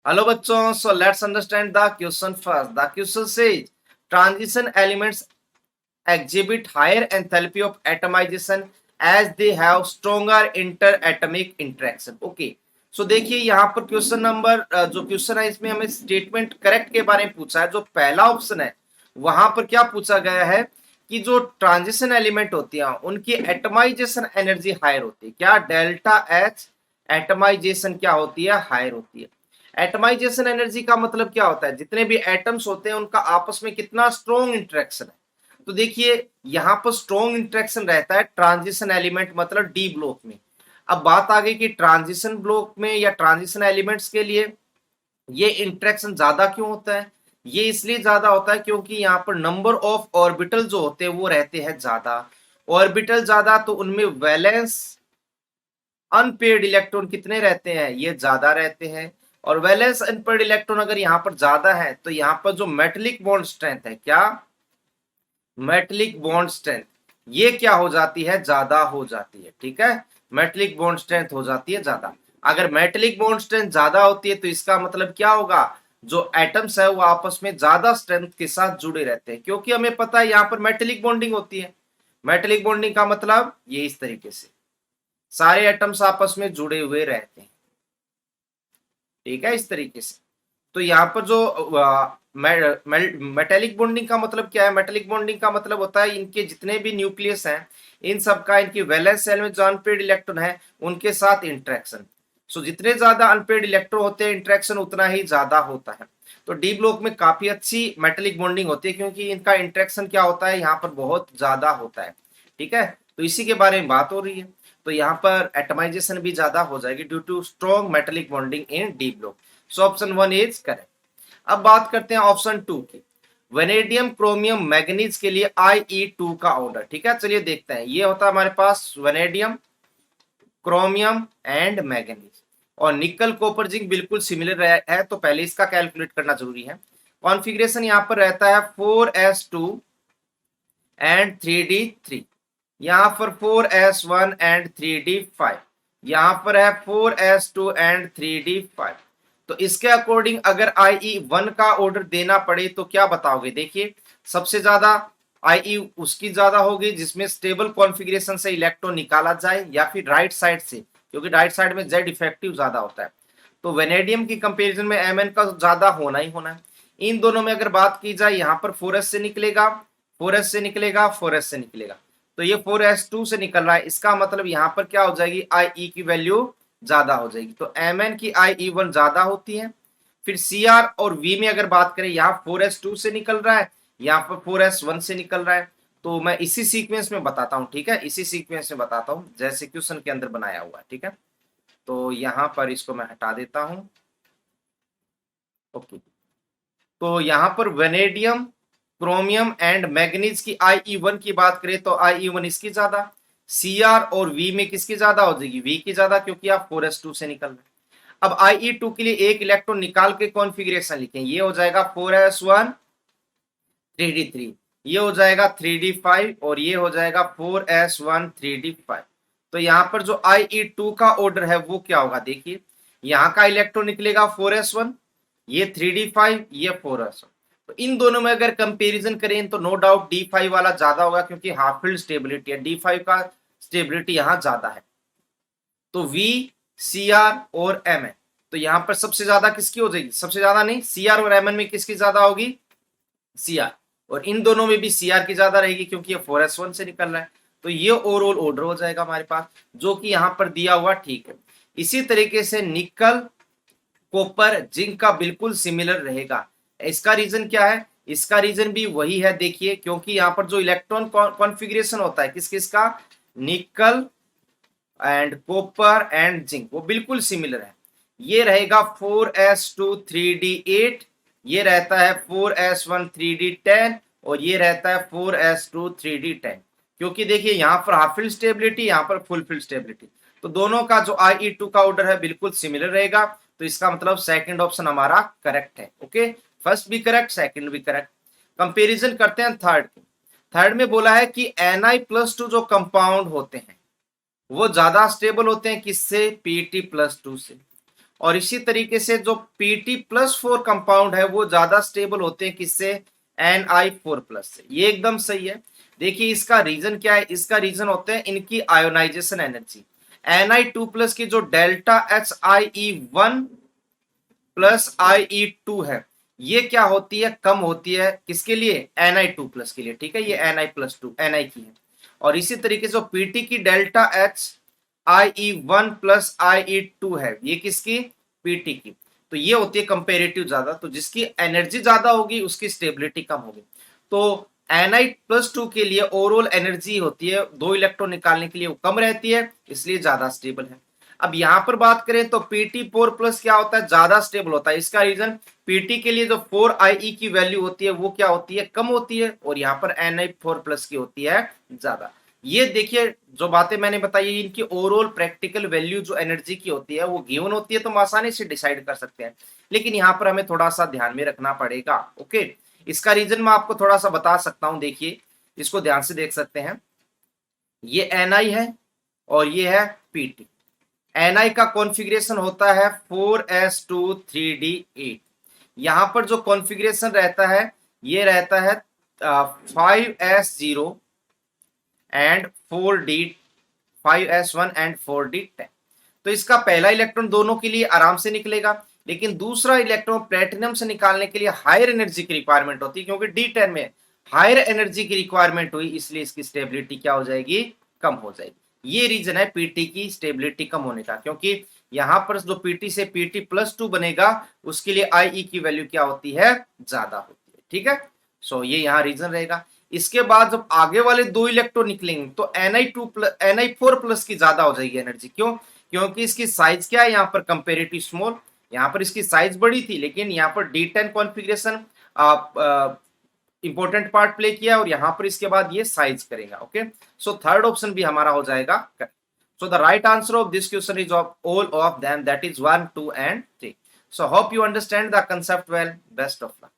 Hello बच्चों, so let's understand the question first. The question says transition elements exhibit higher enthalpy of atomization as they have stronger interatomic interaction. Okay. So देखिए यहाँ पर question number जो question है इसमें हमें statement correct के बारे में पूछा है। जो पहला ऑप्शन है वहां पर क्या पूछा गया है कि जो ट्रांजिशन एलिमेंट होती है उनकी एटमाइजेशन एनर्जी हायर होती है। क्या डेल्टा एच एटमाइजेशन क्या होती है? हायर होती है। एटमाइजेशन एनर्जी का मतलब क्या होता है? जितने भी एटम्स होते हैं उनका आपस में कितना स्ट्रॉन्ग इंटरेक्शन है। तो देखिए यहां पर स्ट्रॉन्ग इंटरेक्शन रहता है ट्रांजिशन एलिमेंट मतलब डी ब्लॉक में। अब बात आ गई कि ट्रांजिशन ब्लॉक में या ट्रांजिशन एलिमेंट्स के लिए ये इंटरेक्शन ज्यादा क्यों होता है? ये इसलिए ज्यादा होता है क्योंकि यहाँ पर नंबर ऑफ ऑर्बिटल जो होते हैं वो रहते हैं ज्यादा। ऑर्बिटल ज्यादा तो उनमें वैलेंस अनपेयर्ड इलेक्ट्रॉन कितने रहते हैं? ये ज्यादा रहते हैं। और वैलेंस अनपेयर्ड इलेक्ट्रॉन अगर यहाँ पर ज्यादा है तो यहाँ पर जो मेटेलिक बॉन्ड स्ट्रेंथ है, क्या मेटेलिक बॉन्ड स्ट्रेंथ, ये क्या हो जाती है? ज्यादा हो जाती है। ठीक है, मेटेलिक बॉन्ड स्ट्रेंथ हो जाती है ज्यादा। अगर मेटेलिक बॉन्ड स्ट्रेंथ ज्यादा होती है तो इसका मतलब क्या होगा? जो एटम्स है वो आपस में ज्यादा स्ट्रेंथ के साथ जुड़े रहते हैं, क्योंकि हमें पता है यहाँ पर मेटेलिक बॉन्डिंग होती है। मेटेलिक बॉन्डिंग का मतलब ये इस तरीके से सारे एटम्स आपस में जुड़े हुए रहते हैं। ठीक है, इस तरीके से। तो यहाँ पर जो मेटेलिक बॉन्डिंग का मतलब क्या है? मेटेलिक बॉन्डिंग का मतलब होता है इनके जितने भी न्यूक्लियस हैं इन सब का इनकी वैलेंस शेल में जो अनपेड इलेक्ट्रॉन है उनके साथ इंटरेक्शन। सो जितने ज्यादा अनपेड इलेक्ट्रॉन होते हैं इंटरेक्शन उतना ही ज्यादा होता है। तो डी ब्लॉक में काफी अच्छी मेटेलिक बॉन्डिंग होती है क्योंकि इनका इंटरेक्शन क्या होता है, यहाँ पर बहुत ज्यादा होता है। ठीक है, तो इसी के बारे में बात हो रही है। तो यहाँ पर एटमाइजेशन भी ज्यादा हो जाएगी due to strong metallic bonding in d block. So option 1 is correct. अब बात करते हैं ऑप्शन 2 की। वेनेडियम क्रोमियम मैग्नीज के लिए IE2 का ऑर्डर। ठीक है, चलिए देखते हैं। ये होता है हमारे पास वेनेडियम क्रोमियम एंड मैग्नीज। और निकल कॉपर जिंक बिल्कुल सिमिलर है, तो पहले इसका कैलकुलेट करना जरूरी है। कॉन्फ़िगरेशन यहाँ पर रहता है 4s2 एंड 3d3। यहाँ पर 4s1 एंड 3d5। यहाँ पर है 4s2 एंड 3d5। तो इसके अकॉर्डिंग अगर IE1 का ऑर्डर देना पड़े तो क्या बताओगे? देखिए सबसे ज्यादा IE उसकी ज्यादा होगी जिसमें स्टेबल कॉन्फ़िगरेशन से इलेक्ट्रॉन निकाला जाए, या फिर राइट साइड से, क्योंकि राइट साइड में Z इफेक्टिव ज्यादा होता है। तो वेनेडियम की कंपैरिजन में Mn का ज्यादा होना ही होना है। इन दोनों में अगर बात की जाए यहाँ पर 4s से निकलेगा, 4s से निकलेगा, 4s से निकलेगा। तो ये 4s2 से निकल रहा है, इसका मतलब यहाँ पर क्या हो जाएगी? IE की वैल्यू ज्यादा हो जाएगी। तो Mn की IE1 ज्यादा होती है। फिर Cr और V में अगर बात करें, यहाँ 4s2 से निकल रहा है, यहाँ पर 4s1 से निकल रहा है। तो मैं इसी सीक्वेंस में बताता हूँ। ठीक है, इसी सीक्वेंस में बताता हूँ जैसे क्वेश्चन के अंदर बनाया हुआ है। ठीक है, तो यहाँ पर इसको मैं हटा देता हूँ। ओके, तो यहाँ पर वेनेडियम क्रोमियम एंड मैग्नीज की IE1 की बात करें तो IE1 इसकी ज्यादा। Cr और V में किसकी ज्यादा हो जाएगी? V की ज्यादा, क्योंकि आप 4s2 से निकल रहे हैं। अब IE2 के लिए एक इलेक्ट्रॉन निकाल के कॉन्फ़िगरेशन लिखें। ये हो जाएगा 4s1 3d3, ये हो जाएगा 3d5 और ये हो जाएगा 4s1 3d5। तो यहाँ पर जो IE2 का ऑर्डर है वो क्या होगा? देखिए यहाँ का इलेक्ट्रॉन निकलेगा 4s1, ये 3d5, ये 4s1। तो इन दोनों में अगर कंपैरिजन करें तो नो डाउट D5 वाला ज्यादा होगा, क्योंकि हाफ फील्ड स्टेबिलिटी है, D5 का स्टेबिलिटी यहाँ ज्यादा है। तो V, Cr और Mn, तो यहाँ पर सबसे ज्यादा किसकी हो जाएगी? सबसे ज्यादा नहीं, Cr और Mn में किसकी ज्यादा होगी? Cr। और इन दोनों में भी Cr की ज्यादा रहेगी क्योंकि ये 4s1 से निकल रहा है। तो ये ओवरऑल ऑर्डर हो जाएगा हमारे पास, जो कि यहाँ पर दिया हुआ। ठीक है, इसी तरीके से निकल कॉपर जिंक का बिल्कुल सिमिलर रहेगा। इसका रीजन क्या है? इसका रीजन भी वही है। देखिए क्योंकि यहाँ पर जो इलेक्ट्रॉन कॉन्फ़िगरेशन होता है किस किस का, निकल एंड कॉपर एंड जिंक, वो बिल्कुल सिमिलर है। ये रहेगा 4s2 3d8, ये रहता है 4s1 3d10 और ये रहता है 4s2 3d10। क्योंकि देखिए यहाँ पर हाफ फील्ड स्टेबिलिटी, यहाँ पर फुल फील्ड स्टेबिलिटी, तो दोनों का जो IE2 का ऑर्डर है बिल्कुल सिमिलर रहेगा। तो इसका मतलब सेकंड ऑप्शन हमारा करेक्ट है। ओके, फर्स्ट भी करेक्ट, सेकंड भी करेक्ट। कंपैरिजन करते हैं थर्ड। थर्ड में बोला है कि Ni+2 जो कंपाउंड होते हैं वो ज्यादा स्टेबल होते हैं किससे? Pt+2 से। और इसी तरीके से जो Pt+4 कंपाउंड है वो ज्यादा स्टेबल होते हैं किससे, Ni4+ से। ये एकदम सही है। देखिए इसका रीजन क्या है, इसका रीजन होते हैं इनकी आयोनाइजेशन एनर्जी। Ni2+ की जो डेल्टा HIE1 प्लस IE2 है, ये क्या होती है, कम होती है किसके लिए, Ni2+ के लिए, ठीक है, ये Ni+2 Ni की है। और इसी तरीके से Pt की डेल्टा HIE1 प्लस IE2 है, ये किसकी, Pt की। तो ये होती है कंपेरेटिव ज्यादा, तो जिसकी एनर्जी ज्यादा होगी उसकी स्टेबिलिटी कम होगी। तो Ni+2 के लिए ओवरऑल एनर्जी होती है 2 इलेक्ट्रॉन निकालने के लिए वो कम रहती है, इसलिए ज्यादा स्टेबल है। अब यहां पर बात करें तो Pt4+ क्या होता है, ज्यादा स्टेबल होता है। इसका रीजन Pt के लिए जो 4IE की वैल्यू होती है वो क्या होती है, कम होती है, और यहाँ पर Ni4+ की होती है ज्यादा। ये देखिए जो बातें मैंने बताई इनकी ओवरऑल प्रैक्टिकल वैल्यू जो एनर्जी की होती है वो गिवन होती है, तो हम आसानी से डिसाइड कर सकते हैं, लेकिन यहाँ पर हमें थोड़ा सा ध्यान में रखना पड़ेगा। ओके, इसका रीजन मैं आपको थोड़ा सा बता सकता हूं, देखिए इसको ध्यान से देख सकते हैं। ये Ni है और ये है Pt। Ni का कॉन्फ़िगरेशन होता है 4s2 3d8। यहां पर जो कॉन्फ़िगरेशन रहता है ये रहता है 5s0 and 4d 5s1 and 4d10। तो इसका पहला इलेक्ट्रॉन दोनों के लिए आराम से निकलेगा, लेकिन दूसरा इलेक्ट्रॉन प्लेटिनम से निकालने के लिए हायर एनर्जी की रिक्वायरमेंट होती है, क्योंकि D10 में हायर एनर्जी की रिक्वायरमेंट हुई, इसलिए इसकी स्टेबिलिटी क्या हो जाएगी, कम हो जाएगी। ये रीजन है Pt की स्टेबिलिटी कम होने का, क्योंकि यहां पर जो Pt से Pt+2 बनेगा उसके लिए IE की वैल्यू क्या होती है, ज्यादा होती है, ठीक है। सो ये यहाँ रीजन रहेगा। इसके बाद जब आगे वाले 2 इलेक्ट्रॉन निकलेंगे तो Ni4+ की ज्यादा हो जाएगी एनर्जी। क्यों, क्योंकि इसकी साइज क्या है यहाँ पर कंपेरेटिव स्मॉल, यहाँ पर इसकी साइज बड़ी थी, लेकिन यहाँ पर D10 configuration important part play किया, और यहाँ पर इसके बाद ये साइज करेगा। ओके, सो थर्ड ऑप्शन भी हमारा हो जाएगा correct. So the right answer of this question is of all of them, that is 1, 2 and 3। So hope you understand the concept well. Best of luck.